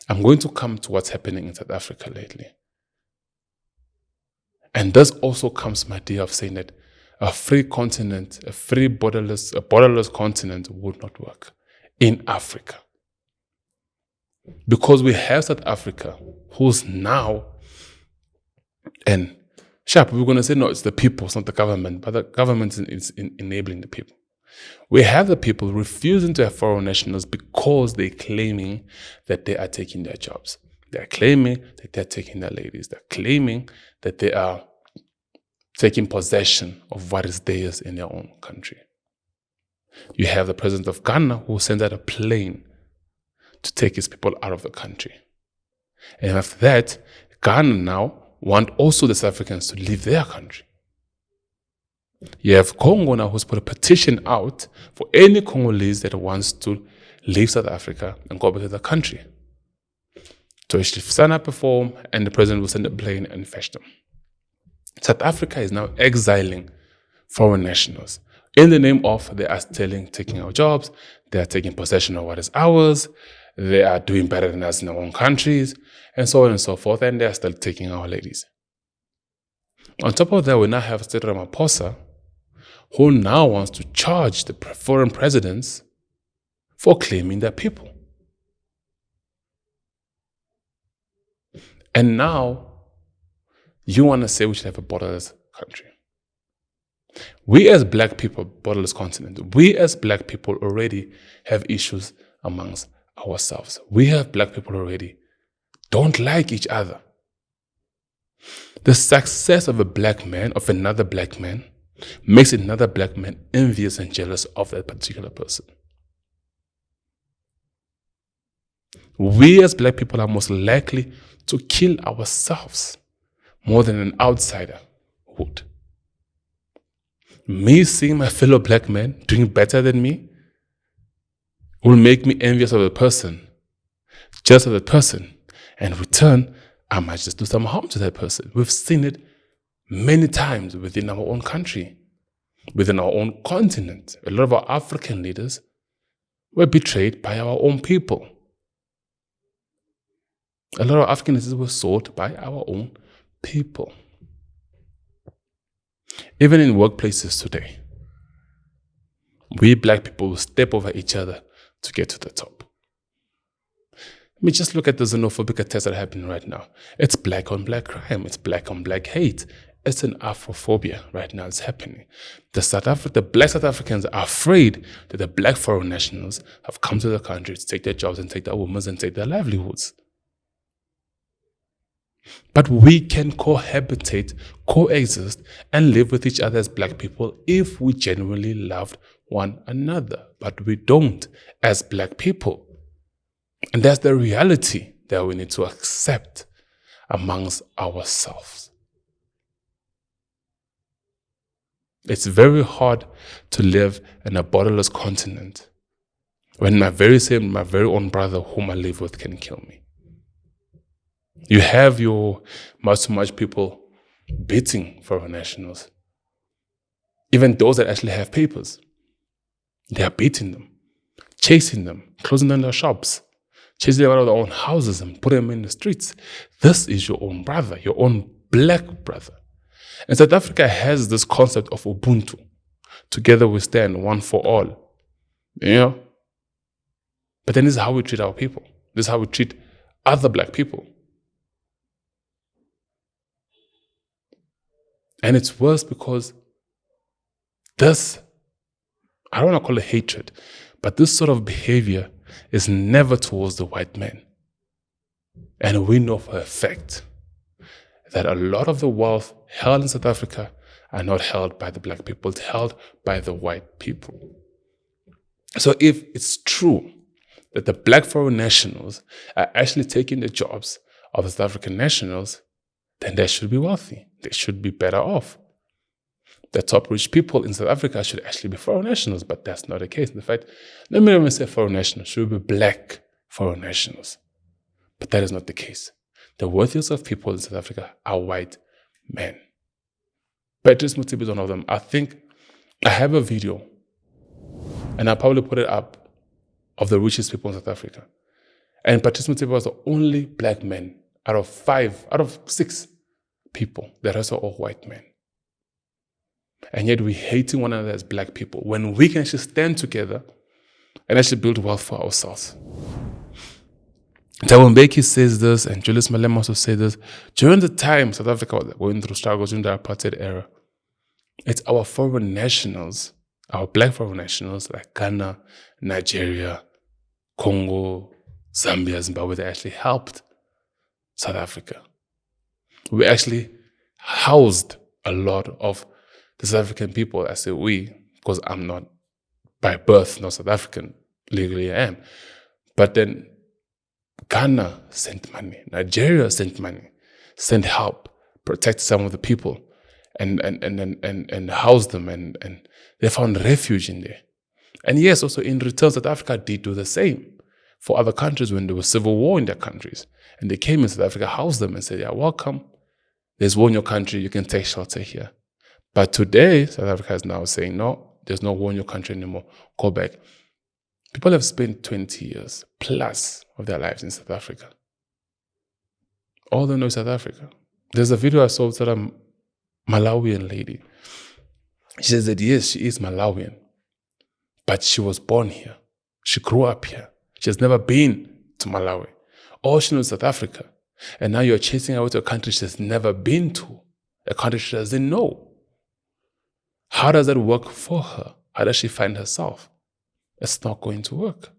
I'm going to come to what's happening in South Africa lately. And this also comes my idea of saying that a free continent, a borderless continent would not work in Africa. Because we have South Africa, who's now, and sharp, we're going to say, no, it's the people, it's not the government, but the government is enabling the people. We have the people refusing to have foreign nationals because they're claiming that they are taking their jobs. They're claiming that they're taking their ladies. They're claiming that they are taking possession of what is theirs in their own country. You have the president of Ghana who sends out a plane to take his people out of the country. And after that, Ghana now want also the South Africans to leave their country. You have Congo now who's put a petition out for any Congolese that wants to leave South Africa and go back to the country. So she sign up a form and the president will send a plane and fetch them. South Africa is now exiling foreign nationals in the name of they are taking our jobs, they are taking possession of what is ours, they are doing better than us in their own countries, and so on and so forth, and they are still taking our ladies. On top of that, we now have Cyril Ramaphosa, who now wants to charge the foreign presidents for claiming their people. And now, you want to say we should have a borderless country. We as black people, borderless continent, we as black people already have issues amongst ourselves. We have black people already don't like each other. The success of a black man, of another black man, makes another black man envious and jealous of that particular person. We as black people are most likely to kill ourselves more than an outsider would. Me seeing my fellow black man doing better than me will make me envious of the person, just of the person. And in return, I might just do some harm to that person. We've seen it many times within our own country, within our own continent. A lot of our African leaders were betrayed by our own people. A lot of African leaders were sold by our own people. Even in workplaces today, we black people will step over each other to get to the top. I mean, just look at the xenophobic attacks that are happening right now. It's black on black crime. It's black on black hate. It's an Afrophobia right now. It's happening. The black South Africans are afraid that the black foreign nationals have come to the country to take their jobs and take their women and take their livelihoods. But we can cohabitate, coexist, and live with each other as black people if we genuinely loved one another. But we don't as black people. And that's the reality that we need to accept amongst ourselves. It's very hard to live in a borderless continent when my very own brother whom I live with can kill me. You have your much people beating foreign nationals. Even those that actually have papers. They are beating them, chasing them, closing down their shops, chasing them out of their own houses and putting them in the streets. This is your own brother, your own black brother. And South Africa has this concept of Ubuntu. Together we stand, one for all. You know? But then this is how we treat our people. This is how we treat other black people. And it's worse because this, I don't want to call it hatred, but this sort of behavior is never towards the white man. And we know for a fact that a lot of the wealth held in South Africa are not held by the black people, it's held by the white people. So if it's true that the black foreign nationals are actually taking the jobs of the South African nationals, then they should be wealthy. They should be better off. The top rich people in South Africa should actually be foreign nationals, but that's not the case. In fact, let me even say foreign nationals, should be black foreign nationals. But that is not the case. The wealthiest of people in South Africa are white men. Patrice Motsepe is one of them. I think I have a video, and I'll probably put it up, of the richest people in South Africa. And Patrice Motsepe was the only black man out of 6 people. The rest are all white men. And yet we're hating one another as black people when we can actually stand together and actually build wealth for ourselves. Thabo Mbeki says this, and Julius Malema also said this. During the time South Africa was going through struggles during the apartheid era, it's our foreign nationals, our black foreign nationals like Ghana, Nigeria, Congo, Zambia, Zimbabwe, that actually helped South Africa. We actually housed a lot of the South African people. I say we, because I'm not by birth not South African, legally I am. But then Ghana sent money, Nigeria sent money, sent help, protect some of the people, and house them, and they found refuge in there. And yes, also in return, South Africa did do the same for other countries when there was civil war in their countries. And they came in South Africa, housed them, and said, "Yeah, welcome. There's war in your country, you can take shelter here." But today, South Africa is now saying, no, there's no war in your country anymore. Go back. People have spent 20 years plus of their lives in South Africa. All they know is South Africa. There's a video I saw of a Malawian lady. She says that yes, she is Malawian, but she was born here. She grew up here. She has never been to Malawi. All she knows is South Africa. And now you're chasing her to a country she has never been to, a country she doesn't know. How does that work for her? How does she find herself? It's not going to work.